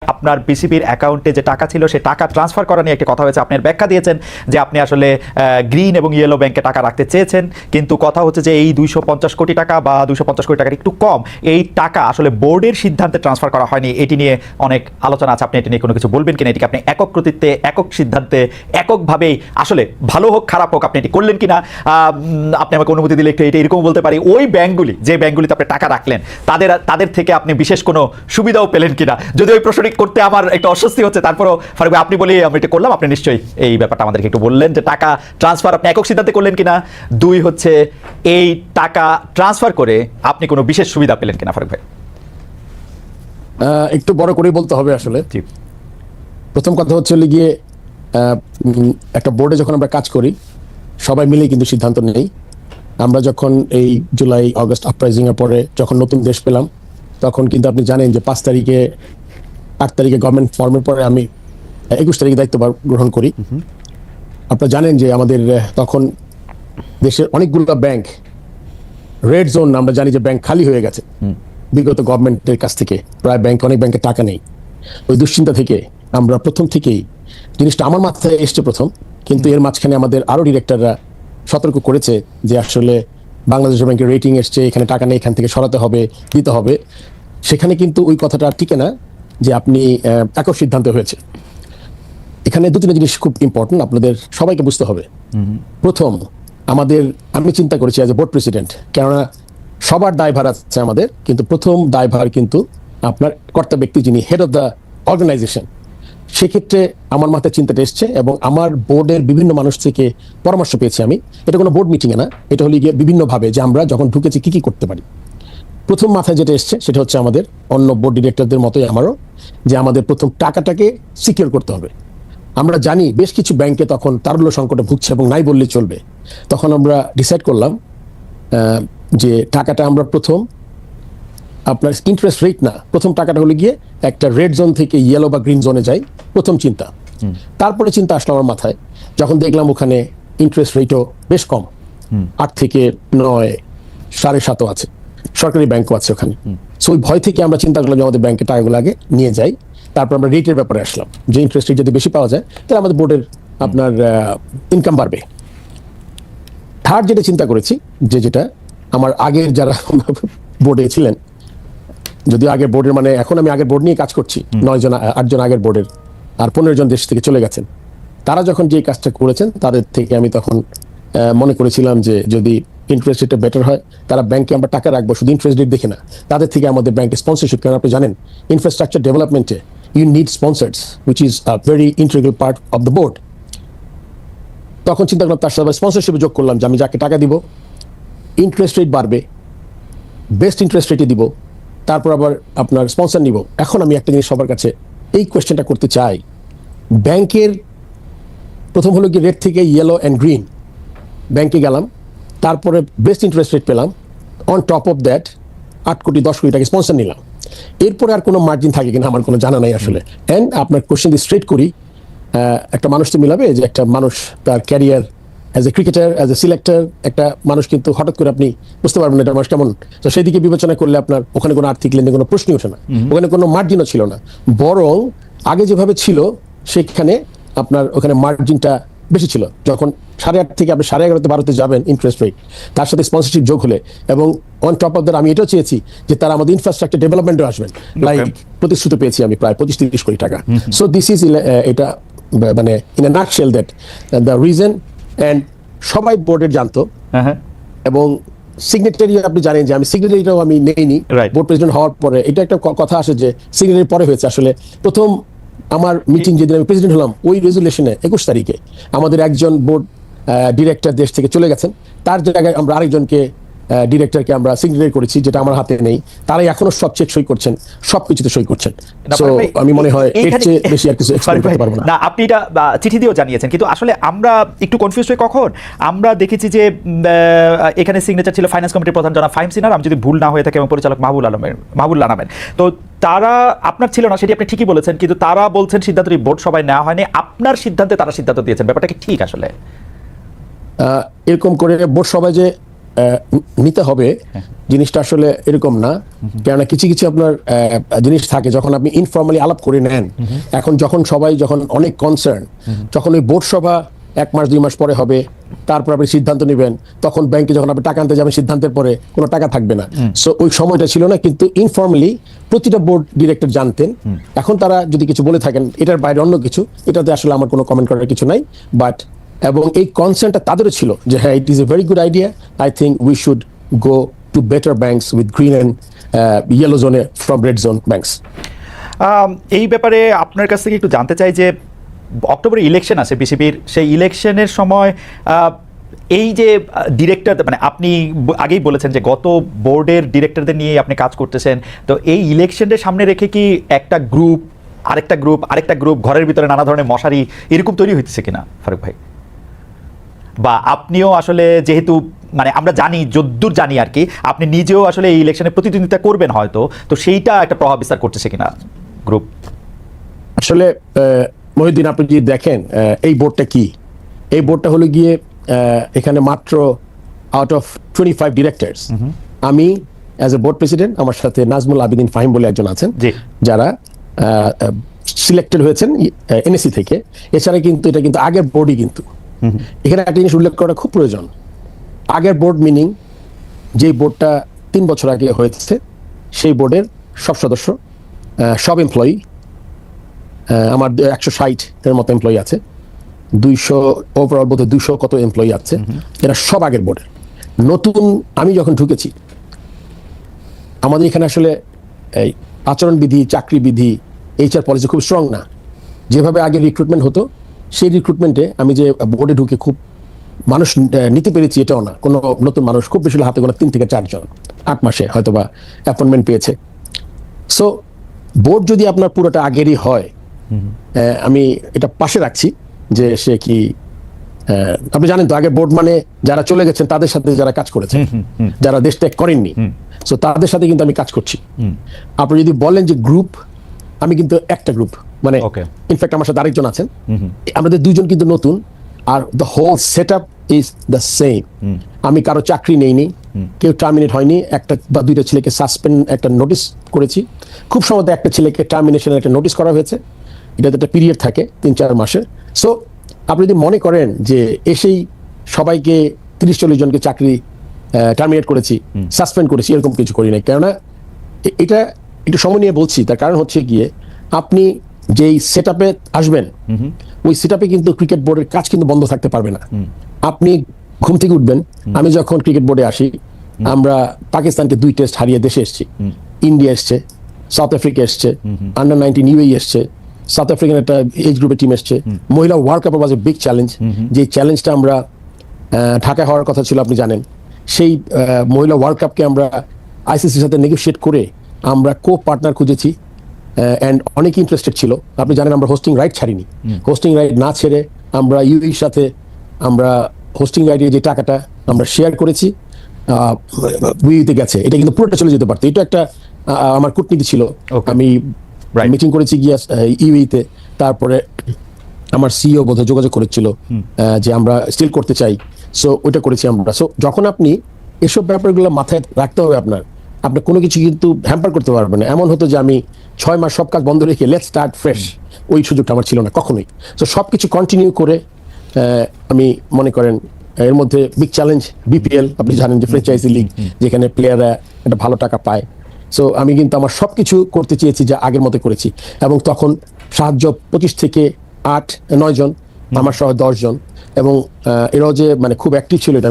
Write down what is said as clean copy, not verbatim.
আপনার বিসিবির অ্যাকাউন্টে যে টাকা ছিল সে টাকা ট্রান্সফার করা নিয়ে একটা কথা হয়েছে। আপনি ব্যাখ্যা দিয়েছেন যে আপনি আসলে গ্রিন এবং ইয়েলো ব্যাংকে টাকা রাখতে চেয়েছেন, কিন্তু কথা হচ্ছে যে এই 250 কোটি টাকা বা 250 কোটি টাকার একটু কম এই টাকা আসলে বোর্ডের সিদ্ধান্তে ট্রান্সফার করা হয়নি। এটি নিয়ে অনেক আলোচনা আছে, আপনি এটি নিয়ে কোনো কিছু বলবেন কিনা? এটিকে আপনি একক কর্তৃত্বে, একক সিদ্ধান্তে, এককভাবেই আসলে ভালো হোক খারাপ হোক আপনি এটি করলেন কিনা? আপনি আমাকে অনুমতি দিলে একটু এটা এরকম বলতে পারি, ওই ব্যাংকগুলি যে ব্যাংকগুলিতে আপনি টাকা রাখলেন তাদের থেকে আপনি বিশেষ কোনো সুবিধাও পেলেন কিনা? যদি ওই প্রশ্নটি করতে আমার একটা অস্বস্তি হচ্ছে, তারপরও ফারুক ভাই আপনি বলি আমি এটা করলাম, আপনি নিশ্চয়ই এই ব্যাপারটা আমাদেরকে একটু বললেন যে টাকা ট্রান্সফার আপনি একক সিদ্ধান্তে করলেন কিনা। দুই হচ্ছে এই টাকা ট্রান্সফার করে আপনি কোনো বিশেষ সুবিধা পেলেন কিনা ফারুক ভাই? একটু বড় করে বলতে হবে আসলে। প্রথম কথা হচ্ছে গিয়ে একটা বোর্ডে যখন আমরা কাজ করি সবাই মিলে কিন্তু সিদ্ধান্ত নেই। আমরা যখন এই জুলাই আগস্ট আপরাইজিং এর পরে যখন নতুন দেশ পেলাম তখন কিন্তু আপনি জানেন যে 5 তারিখে 8 তারিখে গভর্নমেন্ট ফর্মের পরে আমি 21 তারিখে দায়িত্ব গ্রহণ করি। আপনারা জানেন যে আমাদের তখন দেশের অনেকগুলো ব্যাংক রেড জোন, আমরা জানি যে ব্যাংক খালি হয়ে গেছে বিগত গভর্নমেন্টের কাছ থেকে, প্রায় অনেক ব্যাংকে টাকা নেই। ওই দুশ্চিন্তা থেকে আমরা প্রথম থেকেই জিনিসটা আমার মাথায় এসছে প্রথম, কিন্তু এর মাঝখানে আমাদের আরো ডিরেক্টররা সতর্ক করেছে যে আসলে বাংলাদেশ ব্যাংকের রেটিং এসছে, এখানে টাকা নেই, এখান থেকে সরাতে হবে, দিতে হবে। সেখানে কিন্তু ওই কথাটা টিকে না যে আপনি একক সিদ্ধান্ত হয়েছে। এখানে দুটো জিনিস খুব ইম্পর্টেন্ট, আপনাদের সবাইকে বুঝতে হবে। প্রথম, আমি চিন্তা করেছি অ্যাজ এ বোর্ড প্রেসিডেন্ট, কেননা সবার দায়ভার আছে আমাদের, কিন্তু প্রথম দায়ভার কিন্তু আপনার কর্তা ব্যক্তি যিনি হেড অফ দ্য অর্গানাইজেশন। সেক্ষেত্রে আমার মাথায় চিন্তাটা এসছে এবং আমার বোর্ডের বিভিন্ন মানুষ থেকে পরামর্শ পেয়েছি। আমি এটা কোনো বোর্ড মিটিংয়ে না, এটা হলে গিয়ে বিভিন্নভাবে যে আমরা যখন ঢুকেছি কি কি করতে পারি। প্রথম মাথায় যেটা এসছে সেটা হচ্ছে আমাদের অন্য বোর্ড ডিরেক্টরদের মতোই আমারও, যে আমাদের প্রথম টাকাটাকে সিকিউর করতে হবে। আমরা জানি বেশ কিছু ব্যাংকে তখন তারল্য সংকটে ভুগছে এবং নাই বললেই চলবে। তখন আমরা ডিসাইড করলাম যে টাকাটা আমরা প্রথম আপনার ইন্টারেস্ট রেট না, প্রথম টাকাটা হলে গিয়ে একটা রেড জোন থেকে ইয়েলো বা গ্রিন জোনে যাই, প্রথম চিন্তা। তারপরে চিন্তা আসলো আমার মাথায় যখন দেখলাম ওখানে ইন্টারেস্ট রেটও বেশ কম, 8 থেকে 9, 7.5 আছে, সরকারি ব্যাংকও আছে ওখানে। সো ওই ভয় থেকে আমরা চিন্তা করলাম যে আমাদের ব্যাংকে টাকাগুলো আগে নিয়ে যাই, তারপর আমরা রেটের ব্যাপারে আসলাম যে ইন্টারেস্ট রেট যদি বেশি পাওয়া যায় তাহলে আমাদের বোর্ডের আপনার ইনকাম বাড়বে। থার্ড যেটা চিন্তা করেছি, যেটা আমার আগের যারা বোর্ডে ছিলেন, যদিও আগের বোর্ডের মানে এখন আমি আগের বোর্ড নিয়ে কাজ করছি, 8 জন আগের বোর্ডের, আর 15 জন দেশ থেকে চলে গেছেন। তারা যখন যে কাজটা করেছেন তাদের থেকে আমি তখন মনে করেছিলাম যে যদি ইন্টারেস্ট রেটটা বেটার হয়, তারা ব্যাংকে আমরা টাকা রাখবো শুধু ইন্টারেস্ট রেট দেখে না, তাদের থেকে আমাদের ব্যাংকে স্পন্সরশিপ, কারণ আপনি জানেন ইনফ্রাস্ট্রাকচার ডেভেলপমেন্টে you need sponsors which is a very integral part of the board. তখন চিন্তা করলাম তার সাথে স্পন্সরশিপে যোগ করলাম যে আমি যাকে টাকা দিব ইন্টারেস্ট রেট বাড়বে, বেস্ট ইন্টারেস্ট রেটে দিব, তারপর আবার আপনার স্পন্সর নিব। এখন আমি একটা জিনিস সবার কাছে এই কোয়েশ্চেনটা করতে চাই, ব্যাংকের প্রথম হলো কি রেট থেকে ইয়েলো অ্যান্ড গ্রিন, ব্যাংকে গেলাম, তারপরে বেস্ট ইন্টারেস্ট রেট পেলাম, অন টপ অফ দ্যাট 8 কোটি 10 কোটি টাকা স্পন্সর নিলাম। এরপরে আর কোনো মার্জিন থাকে কিনা আমার কোনো জানা নাই আসলে। অ্যান্ড আপনার কোয়েশ্চেন দিয়ে স্ট্রেট করি, একটা মানুষ তো মিলাবে যে একটা মানুষ তার career as a cricketer, as a selector, একটা মানুষ কিন্তু হঠাৎ করে আপনি বুঝতে পারবেন না এটা মানুষ কেমন। তো সেই দিকে বিবেচনা করলে আপনার ওখানে কোনো আর্থিক লেনদেন কোনো প্রশ্নই ওঠে না, ওখানে কোনো মার্জিনও ছিল না, বরং আগে যেভাবে ছিল সেখানে আপনার ওখানে মার্জিনটা বেশি ছিল। যখন 8.5 থেকে আপনি 11.5 12 যাবেন ইন্টারেস্ট রেট, তার সাথে স্পন্সরশিপ যোগ হলে, এবং অন টপ অফ দ্যাট আমি এটাও চেয়েছি যে তারা আমাদের ইনফ্রাস্ট্রাকচার ডেভেলপমেন্টে আসবেন, লাইক প্রতিশ্রুতি পেয়েছি আমি প্রায় 25-30 কোটি টাকা। সো দিস ইজ এটা মানে in a nutshell that the reason. And সবাই বোর্ডের জানতো, এবং সিগনেটারি আপনি জানেন যে আমি সিগনেটারিটাও আমি নেইনি বোর্ড প্রেসিডেন্ট হওয়ার পরে। এটা একটা কথা আসে যে সিগনেটারি পরে হয়েছে, আসলে প্রথম আমার মিটিং যেদিন আমি প্রেসিডেন্ট হলাম ওই রেজুলেশনে 21 তারিখে আমাদের একজন বোর্ড ডিরেক্টর দেশ থেকে চলে গেছেন, তার জায়গায় আমরা আরেকজনকে ডিরেক্টরকে আমরা সিগনেটারি করেছি, যেটা আমার হাতে নেই। তারাই এখনো সব চেক সই করছেন, সবকিছুতে সই করছেন। সো আমি মনে হয় এর চেয়ে বেশি আর কিছু এক্সপ্লেইন করতে পারবো না। আপনি এটা চিঠি দিয়েও জানিয়েছেন, কিন্তু আসলে আমরা একটু কনফিউজ হই কখন আমরা দেখেছি যে এখানে সিগনেচার ছিল ফাইন্যান্স কমিটির প্রধান জনাব ফাহিম সিনহার, আমি যদি ভুল না হয়ে থাকে, এবং পরিচালক মাহবুবুল্লাহ নামের। তো তারা আপনার ছিল না, সেটি আপনি ঠিকই বলেছেন, কিন্তু তারা বলছেন সিদ্ধান্তটি বোর্ড সবাই নেওয়া হয়নি, আপনার সিদ্ধান্তে তারা সিদ্ধান্ত দিয়েছেন। ব্যাপারটা কি ঠিক আসলে? এরকম করে বোর্ড সবাই যে নিতে হবে জিনিসটা আসলে এরকম না, কেননা কিছু কিছু আপনার জিনিস থাকে যখন আপনি ইনফর্মালি আলাপ করে নেন। এখন সবাই যখন অনেক কনসার্ন, যখন ওই বোর্ড সভা 1 মাস 2 মাস পরে হবে, তারপর আপনি সিদ্ধান্ত নেবেন, তখন ব্যাংকে যখন আপনি টাকা আনতে যাবেন সিদ্ধান্তের পরে কোনো টাকা থাকবে না। সো ওই সময়টা ছিল না, কিন্তু ইনফর্মালি প্রতিটা বোর্ড ডিরেক্টর জানতেন। এখন তারা যদি কিছু বলে থাকেন এটার বাইরে অন্য কিছু, এটাতে আসলে আমার কোনো কমেন্ট করার কিছু নাই। বাট এবং এই কনসার্নটা তাদেরও ছিল যে হ্যাঁ, it is a very good idea, I think we should go to better banks with green and yellow জোনে ফ্রম রেড জোন ব্যাংকস। এই ব্যাপারে আপনার কাছ থেকে একটু জানতে চাই যে অক্টোবরে ইলেকশন আছে বিসিবির, সেই ইলেকশনের সময় এই যে ডিরেক্টর, মানে আপনি আগেই বলেছেন যে গত বোর্ডের ডিরেক্টরদের নিয়ে আপনি কাজ করতেছেন, তো এই ইলেকশনের সামনে রেখে কি একটা গ্রুপ আরেকটা গ্রুপ ঘরের ভিতরে নানা ধরনের মশারি এরকম তৈরি হইতেছে কিনা ফারুক ভাই? বা আপনিও আসলে যেহেতু মানে আমরা জানি, যদ্দূর জানি আর কি, আপনি নিজেও আসলে এই ইলেকশনে প্রতিদ্বন্দ্বিতা করবেন হয়তো, তো সেইটা একটা প্রভাব বিস্তার করতেছে কিনা গ্রুপ? আসলে মহিউদ্দিন, আপনি যদি দেখেন এই বোর্ডটা কি, এই বোর্ডটা হলো গিয়ে এখানে মাত্র আউট অফ 25 ডিরেক্টরস, আমি অ্যাজ এ বোর্ড প্রেসিডেন্ট, আমার সাথে নাজমুল আবিদিন ফাহিম বলে একজন আছেন যারা সিলেক্টেড হয়েছেন এনএসসি থেকে। এছাড়া কিন্তু এটা কিন্তু আগের বোর্ডই, কিন্তু এখানে একটা জিনিস উল্লেখ করা খুব প্রয়োজন। আগের বোর্ড মিনিং যে বোর্ডটা 3 বছর আগে হয়েছে, সেই বোর্ডের সব সদস্য, সব এমপ্লয়ি, আমার 160-এর মতো এমপ্লয়ি আছে, 200 ওভারঅল বোধ 200 কত এমপ্লয়ি আছে, এরা সব আগের বোর্ডের। নতুন আমি যখন ঢুকেছি, আমাদের এখানে আসলে এই আচরণবিধি, চাকরিবিধি, এইচআর পলিসি খুব স্ট্রং না। যেভাবে আগে রিক্রুটমেন্ট হতো, সেই রিক্রুটমেন্টে আমি যে বোর্ডে ঢুকে খুব মানুষ নিতে পেরেছি এটাও না। কোনো নতুন মানুষ খুব বেশি হাতে গোনা 3 থেকে 4 জন 8 মাসে হয়তো বা অ্যাপয়েন্টমেন্ট পেয়েছে। সো বোর্ড যদি আপনার পুরোটা আগেরই হয়, আমি এটা পাশে রাখছি যে সে কি, আপনি জানেন তো আগের বোর্ড মানে যারা চলে গেছেন তাদের সাথে যারা কাজ করেছেন, যারা দেশ ত্যাগ করেননি, সো তাদের সাথে কিন্তু আমি কাজ করছি। আপনি যদি বলেন যে গ্রুপ, আমি কিন্তু একটা গ্রুপ, মানে ইনফ্যাক্ট আমার সাথে আরেকজন আছেন, আমাদের 2 জন কিন্তু নতুন, আর the whole set up is the same. আমি কারো চাকরি নেইনি, কেউ টার্মিনেট হয়নি, একটা বা 2টা ছেলেকে সাসপেন্ড একটা নোটিশ করেছি, খুব সম্ভবত একটা ছেলেকে টার্মিনেশনের একটা নোটিশ করা হয়েছে। এটাতে একটা পিরিয়ড থাকে 3-4 মাসের। সো আপনি যদি মনে করেন যে এসেই সবাইকে 30-40 জনকে চাকরি টার্মিনেট করেছি, সাসপেন্ড করেছি, এরকম কিছু করি নাই। কেননা এটা একটু সময় নিয়ে বলছি, তার কারণ হচ্ছে গিয়ে আপনি যেই সেট আপে আসবেন, ওই সেট আপে কিন্তু ক্রিকেট বোর্ডের কাজ কিন্তু বন্ধ থাকতে পারবে না। আপনি ঘুম থেকে উঠবেন, আমি যখন ক্রিকেট বোর্ডে আসি, আমরা পাকিস্তানকে 2 টেস্ট হারিয়ে দেশে এসেছি, ইন্ডিয়া এসছে, সাউথ আফ্রিকা এসছে, আন্ডার 19 ইউএই এসছে, সাউথ আফ্রিকান একটা এজ গ্রুপের টিম এসছে। মহিলা world cup was a big challenge, যে চ্যালেঞ্জটা আমরা ঢাকায় হওয়ার কথা ছিল, আপনি জানেন। সেই মহিলা ওয়ার্ল্ড কাপকে আমরা আইসিসির সাথে নেগোশিয়েট করে আমরা কো পার্টনার খুঁজেছি, অ্যান্ড অনেক ইন্টারেস্টেড ছিল। আপনি জানেন আমরা হোস্টিং রাইট ছাড়িনি, হোস্টিং রাইট না ছেড়ে আমরা ইউএইর সাথে আমরা হোস্টিং রাইটের যে টাকাটা আমরা শেয়ার করেছি, উইতে গেছে, এটা কিন্তু পুরোটা চলে যেতে পারতো। এটা একটা আমার কূটনীতি ছিল। আমি মিটিং করেছি গিয়া ইউইতে, তারপরে আমার সিইও বোধহয় যোগাযোগ করেছিল যে আমরা স্টিল করতে চাই, সো ওইটা করেছি আমরা। সো যখন আপনি এসব ব্যাপারগুলো মাথায় রাখতে হবে, আপনার কোনো কিছু কিন্তু হ্যাম্পার করতে পারবে না। এমন হতো যে আমি 6 মাস সব কাজ বন্ধ রেখে লেটস স্টার্ট ফ্রেশ, ওই সুযোগটা আমার ছিল না কখনোই। সো সবকিছু কন্টিনিউ করে আমি মনে করেন এর মধ্যে বিগ চ্যালেঞ্জ বিপিএল, আপনি জানেন যে ফ্র্যাঞ্চাইজি লিগ, যেখানে প্লেয়াররা একটা ভালো টাকা পায়। সো আমি কিন্তু আমার সবকিছু করতে চেয়েছি যা আগের মতো করেছি, এবং তখন সাহায্য 25 থেকে 8-9 জন, আমার সহ 10 জন, এবং এরাও যে মানে খুব অ্যাক্টিভ ছিল এটা